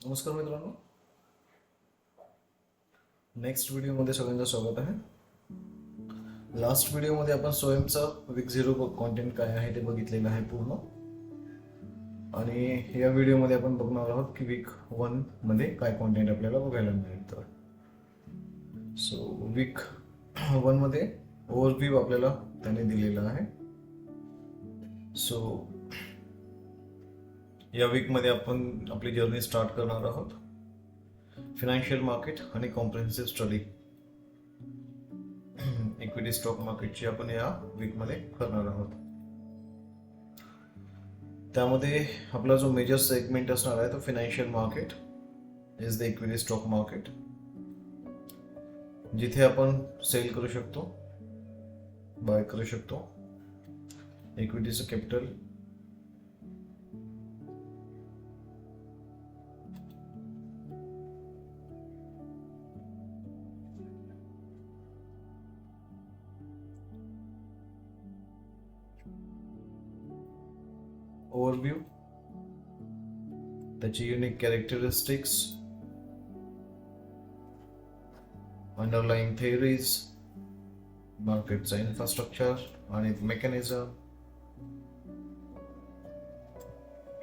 नमस्कार मित्रांनो, नेक्स्ट व्हिडिओमध्ये सगळ्यांचं स्वागत आहे. लास्ट व्हिडिओमध्ये आपण स्वयंचा वीक 0 कॉन्टेंट काय आहे ते बघितलेलं आहे पूर्ण. आणि या व्हिडिओमध्ये आपण बघणार आहोत की वीक 1 मध्ये काय कॉन्टेंट आपल्याला बघायला मिळेल. तर वीक 1 मध्ये ओव्हरव्ह्यू आपल्याला त्याने दिलेला आहे. या वीकमध्ये आपण आपली जर्नी स्टार्ट करणार आहोत. फिनान्शियल मार्केट आणि कॉम्प्रिहेन्सिव्ह स्टडी इक्विटी स्टॉक मार्केटची आपण या वीकमध्ये करणार आहोत. त्यामध्ये आपला जो मेजर सेगमेंट असणार आहे तो financial market is the equity stock market, जिथे आपण सेल करू शकतो, बाय करू शकतो इक्विटीचं कॅपिटल, ओव्हरव्ह्यू, त्याची युनिक कॅरेक्टरिस्टिक्स, अंडरलाईंग थिअरीज, मार्केटचा इन्फ्रास्ट्रक्चर आणि mechanism,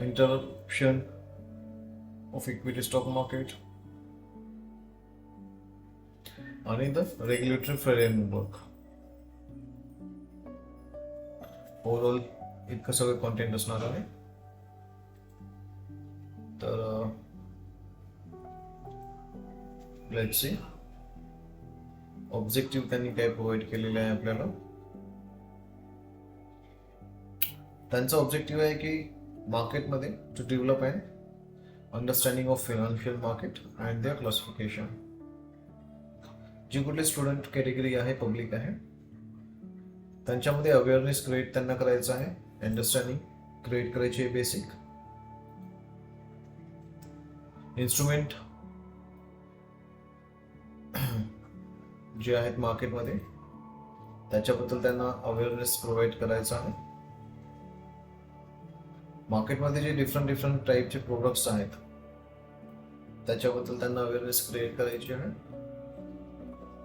interruption of equity stock market आणि द रेग्युलेटरी फ्रेमवर्क. ओव्हरऑल इतकं सगळं कॉन्टेंट असणार आहे. तर लेट्स सी ऑब्जेक्टिव्ह त्यांनी काय प्रोव्हाइड केलेले आहे आपल्याला. त्यांचा ऑब्जेक्टिव्ह आहे की मार्केटमध्ये to develop and understanding of financial market and their classification. जी कुठली स्टुडंट कॅटेगरी आहे, पब्लिक आहे, त्यांच्यामध्ये अवेअरनेस क्रिएट त्यांना करायचं आहे, अंडरस्टँडिंग क्रिएट करायची आहे बेसिक. इन्स्ट्रुमेंट जे आहेत मार्केटमध्ये त्याच्याबद्दल त्यांना अवेअरनेस प्रोव्हाइड करायचा आहे. मार्केटमध्ये जे डिफरंट टाईपचे प्रोडक्ट्स आहेत त्याच्याबद्दल त्यांना अवेअरनेस क्रिएट करायची आहे.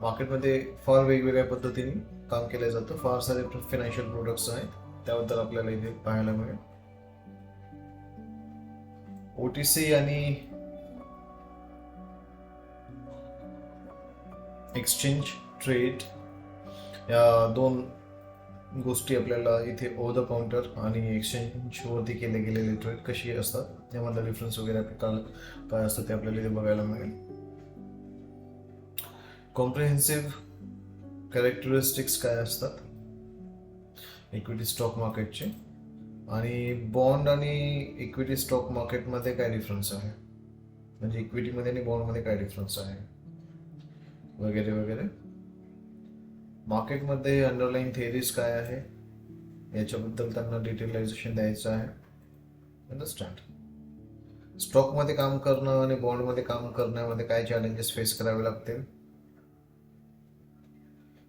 मार्केटमध्ये फार वेगवेगळ्या पद्धतीने काम केलं जातं, फार सारे फायनान्शियल प्रोडक्ट्स आहेत, त्याबद्दल आपल्याला इथे पाहायला मिळेल. OTC आणि एक्सचेंज ट्रेड या दोन गोष्टी आपल्याला इथे ओव्हर द काउंटर आणि एक्सचेंज वरती केले गेलेले ट्रेड कशी असतात, त्यामधला डिफरन्स वगैरे काय असतं ते आपल्याला इथे बघायला मिळेल. कॉम्प्रिहेन्सिव्ह कॅरेक्टरिस्टिक्स काय असतात इक्विटी स्टॉक मार्केटचे, आणि बॉन्ड आणि इक्विटी स्टॉक मार्केटमध्ये काय डिफरन्स आहे, म्हणजे इक्विटीमध्ये आणि बॉन्डमध्ये काय डिफरन्स आहे वगैरे वगैरे. मार्केटमध्ये अंडरलाईन थिअरीज काय आहे याच्याबद्दल त्यांना डिटेलायझेशन द्यायचं आहे. अंडरस्टँड स्टॉकमध्ये काम करणं आणि बॉन्डमध्ये काम करण्यामध्ये काय चॅलेंजेस फेस करावे लागतील.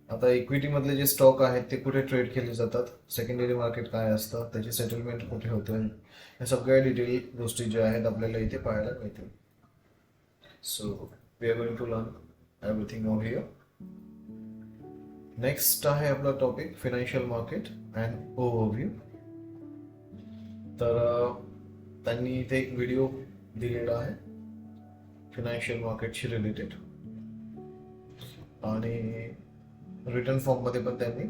आता इक्विटी मधले जे स्टॉक आहेत ते कुठे ट्रेड केले जातात, सेकंडरी मार्केट काय असतं, त्याची सेटलमेंट कुठे होते, या सगळ्या डिटेल गोष्टी ज्या आहेत आपल्याला इथे पाहायला मिळतील. So we are going to learn everything over here. Next आहे आपला topic financial market and overview. तर त्यांनी इथे एक व्हिडिओ दिलेला आहे फिनान्शियल मार्केटशी रिलेटेड, आणि रिटर्न फॉर्म मध्ये पण त्यांनी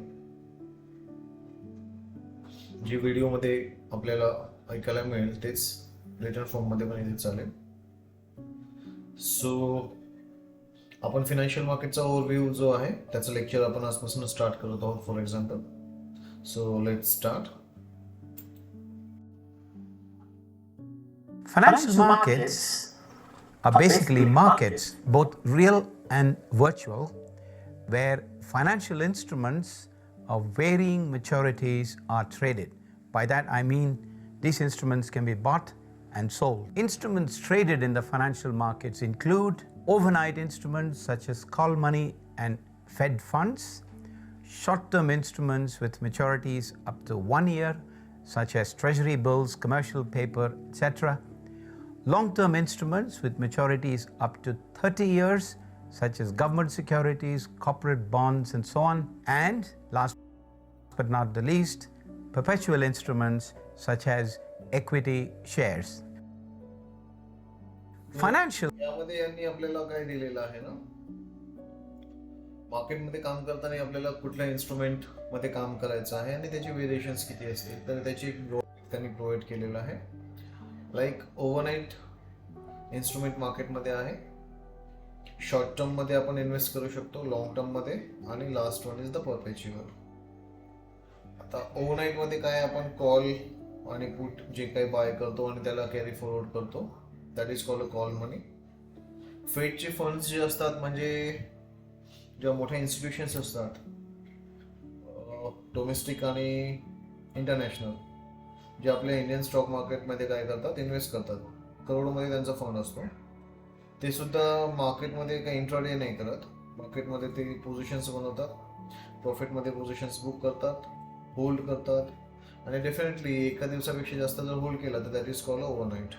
जी व्हिडिओ मध्ये आपल्याला ऐकायला मिळेल तेच रिटर्न फॉर्म मध्ये पण इथे चालेल. सो आपण फिनान्शियल मार्केटचा ओव्हरव्ह्यू जो आहे त्याचं लेक्चर आपण आजपासून स्टार्ट करत आहोत for example. So let's start. Financial markets are basically markets, both real and virtual, where financial instruments of varying maturities are traded. By that I mean these instruments can be bought and sold. Instruments traded in the financial markets include overnight instruments such as call money and Fed funds, short-term instruments with maturities up to 1 year such as treasury bills, commercial paper, etc., long-term instruments with maturities up to 30 years, such as government securities, corporate bonds, and so on. And last but not the least, perpetual instruments such as equity shares. Financial यामध्ये यांनी आपल्याला काय दिलेलं आहे ना, मार्केटमध्ये काम करताना आपल्याला कुठल्या इन्स्ट्रुमेंट मध्ये काम करायचं आहे आणि त्याचे व्हेरिएशन्स किती असतील, तर त्याची एक त्यांनी प्रोव्हाइड केलेलं आहे. लाईक ओव्हरनाईट इन्स्ट्रुमेंट मार्केटमध्ये आहे, शॉर्ट टर्म मध्ये आपण इन्व्हेस्ट करू शकतो, लॉंग टर्म मध्ये, आणि लास्ट वन इज द परपेच्युअल. आता ओव्हरनाईट मध्ये काय, आपण कॉल आणि पुट जे काही बाय करतो आणि त्याला कॅरी फॉरवर्ड करतो, that is called a call money. फेडचे फंड्स जे असतात, म्हणजे जेव्हा मोठ्या इन्स्टिट्यूशन्स असतात डोमेस्टिक आणि इंटरनॅशनल, जे आपल्या इंडियन स्टॉक मार्केटमध्ये काय करतात, इन्व्हेस्ट करतात, करोडमध्ये त्यांचा फंड असतो, ते सुद्धा मार्केटमध्ये काही इंट्राडे नाही करत. मार्केटमध्ये ते पोझिशन्स बनवतात, प्रॉफिटमध्ये पोझिशन्स बुक करतात, होल्ड करतात, आणि डेफिनेटली एका दिवसापेक्षा जास्त जर होल्ड केला तर दॅट इज कॉल्ड ओव्हरनाईट.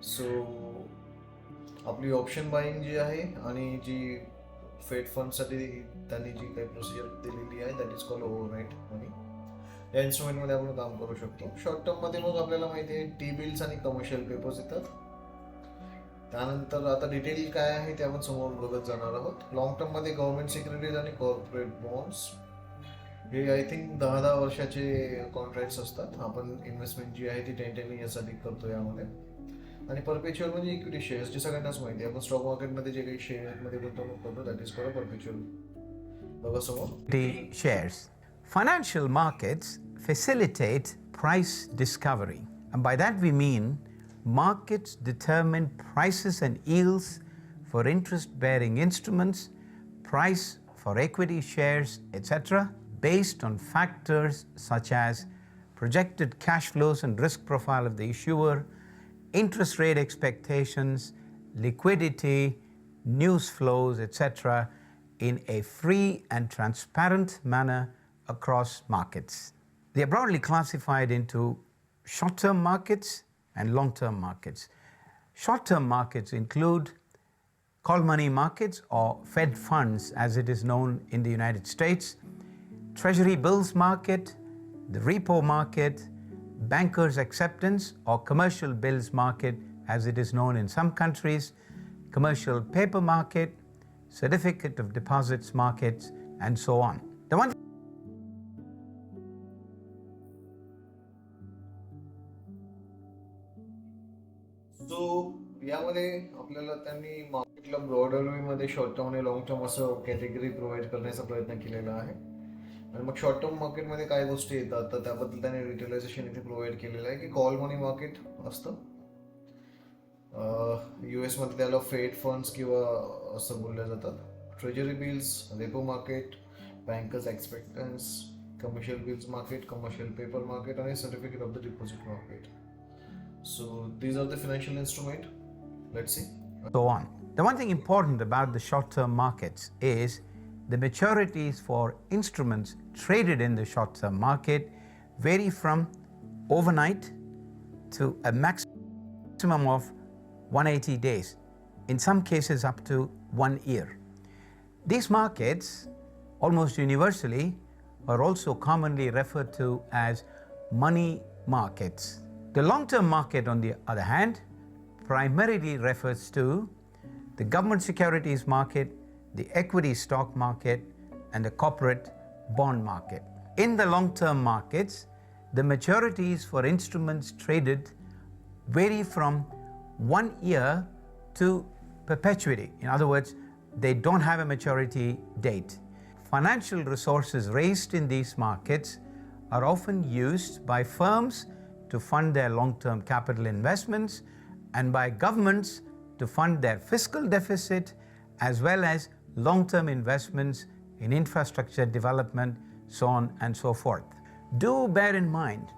सो आपली ऑप्शन बाईंग जी आहे आणि जी फेड फंडसाठी त्यांनी जी काही प्रोसिजर दिलेली आहे, that is called overnight money. या इन्स्ट्रुमेंटमध्ये आपण काम करू शकतो. शॉर्ट टर्ममध्ये मग आपल्याला माहिती आहे टी बिल्स आणि कमर्शियल पेपर्स येतात. त्यानंतर आता डिटेल काय आहे ते आपण समोर बघत जाणार आहोत. लॉंग टर्ममध्ये गव्हर्नमेंट सिक्युरिटीज आणि कॉर्पोरेट बॉन्ड्स, हे आय थिंक 10 वर्षाचे कॉन्ट्रॅक्ट्स असतात. आपण इन्व्हेस्टमेंट जी आहे ती 10 इयर्ससाठी करतो यामध्ये. आणि परपेच्युअल म्हणजे इक्विटी शेअर्स, जे सगळ्यांनाच माहिती आहे, आपण स्टॉक मार्केटमध्ये जे काही शेअरमध्ये गुंतवणूक करतो, दॅट इज कॉल्ड परपेच्युअल. बघा समोर, equity shares. Financial markets facilitate price discovery. And by that we mean markets determine prices and yields for interest-bearing instruments, price for equity shares, etc., based on factors such as projected cash flows and risk profile of the issuer, interest rate expectations, liquidity, news flows, etc., in a free and transparent manner across markets. They are broadly classified into short-term markets and long-term markets. Short-term markets include call money markets, or Fed funds as it is known in the United States, Treasury bills market, the repo market, bankers acceptance or commercial bills market as it is known in some countries, commercial paper market, certificate of deposits markets, and so on. The one सो यामध्ये आपल्याला त्यांनी मार्केटला broader वे मध्ये short term आणि long term असं category provide करण्याचा प्रयत्न केलेला आहे. आणि मग शॉर्ट टर्म मार्केटमध्ये काय गोष्टी येतात, तर त्याबद्दल त्यांनी डिटेलायझेशन इथे प्रोव्हाइड केलेलं आहे. की कॉल मनी मार्केट असतं, US मध्ये त्याला फेड फंड्स किंवा असं बोलल्या जातात. Treasury bills, repo market, bankers acceptance, commercial bills market, commercial paper market, आणि certificate of the deposit market. So these are the financial instrument. Let's see. so on. The one thing important about the short-term markets is the maturities for instruments traded in the short-term market vary from overnight to a maximum of 180 days, in some cases up to 1 year. These markets, almost universally, are also commonly referred to as money markets. The long-term market, on the other hand, primarily refers to the government securities market, the equity stock market, and the corporate bond market. In the long-term markets, the maturities for instruments traded vary from 1 year to perpetuity. In other words, they don't have a maturity date. Financial resources raised in these markets are often used by firms to fund their long-term capital investments and by governments to fund their fiscal deficit, as well as long-term investments in infrastructure development, so on and so forth. Do bear in mind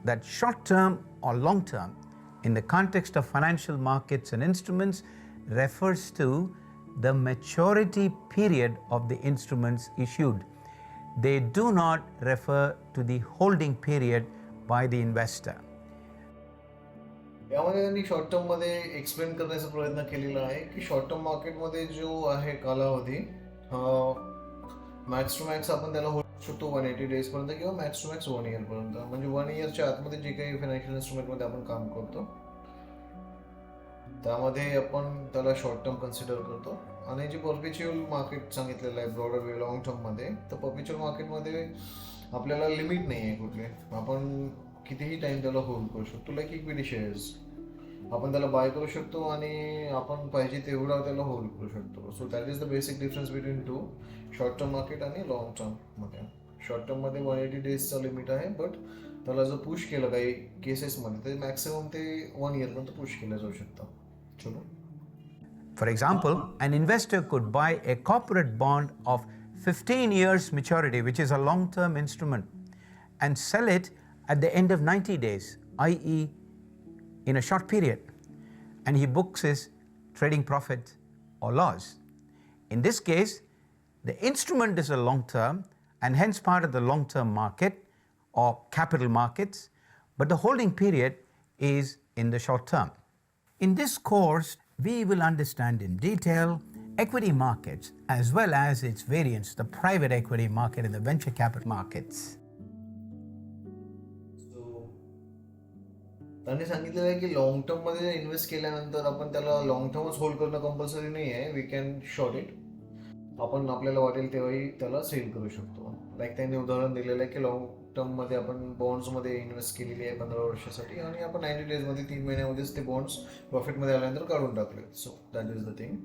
that short-term or long-term in the context of financial markets and instruments refers to the maturity period of the instruments issued. They do not refer to the holding period by the investor. यामध्ये त्यांनी short term मध्ये explain करण्याचा प्रयत्न केलेला आहे की short term मार्केटमध्ये जो आहे कालावधी मॅक्स टू मॅक्स आपण त्याला होल्ड शकतो 180 डेज पर्यंत किंवा मॅक्स टू मॅक्स 1 इयर पर्यंत. म्हणजे 1 इयरच्या आतमध्ये जे काही फायनान्शियल इन्स्ट्रुमेंटमध्ये आपण काम करतो त्यामध्ये आपण त्याला शॉर्ट टर्म कन्सिडर करतो. आणि जे परपेच्युअल मार्केट सांगितलेलं आहे ब्रॉडर वे लॉंग टर्ममध्ये, तर परपेच्युअल मार्केटमध्ये आपल्याला लिमिट नाही आहे कुठले, आपण कितीही टाइम त्याला होल्ड करू शकतो. लाईक इक्विटी शेअर्स आपण त्याला बाय करू शकतो आणि आपण पाहिजे तेवढा त्याला होल्ड करू शकतो. सो that is the basic difference between two short term market आणि लॉंग टर्ममध्ये. शॉर्ट टर्ममध्ये 180 डेजचा लिमिट आहे, बट त्याला जर पुश केलं काही केसेसमध्ये तर मॅक्सिमम ते 1 इयरपर्यंत पुश केलं जाऊ शकतं. चलो. For example, an investor could buy a corporate bond of 15 years maturity, which is a long-term instrument, and sell it at the end of 90 days, i.e. in a short period, and he books his trading profit or loss. In this case, the instrument is a long-term and hence part of the long-term market or capital markets, but the holding period is in the short term. In this course, we will understand in detail equity markets as well as its variants, the private equity market and the venture capital markets. त्यांनी सांगितलेलं आहे की long term मध्ये invest केल्यानंतर आपण त्याला long टर्मच hold करणं कंपल्सरी नाही आहे. We can short it. आपण आपल्याला वाटेल तेव्हाही त्याला सेल करू शकतो. लाईक त्यांनी उदाहरण दिलेलं आहे की लॉंग टर्ममध्ये आपण बॉन्ड्समध्ये इन्व्हेस्ट केलेली आहे 15 वर्षासाठी आणि आपण 90 डेजमध्ये 3 महिन्यामध्येच ते बॉन्ड्स प्रॉफिटमध्ये आल्यानंतर काढून टाकले. So that is the thing.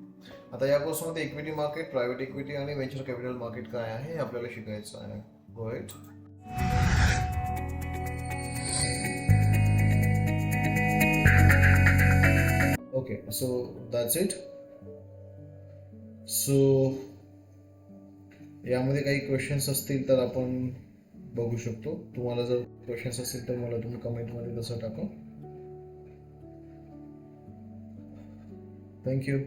आता या कोर्समध्ये इक्विटी मार्केट, प्रायव्हेट इक्विटी आणि व्हेंचर कॅपिटल मार्केट काय आहे हे आपल्याला शिकायचं आहे. Go it. Okay, so that's it. So यामध्ये काही क्वेश्चन्स असतील तर आपण बघू शकतो. तुम्हाला जर क्वेश्चन्स असतील तर मला तुम्ही कमेंटमध्ये तसं टाका. थँक्यू.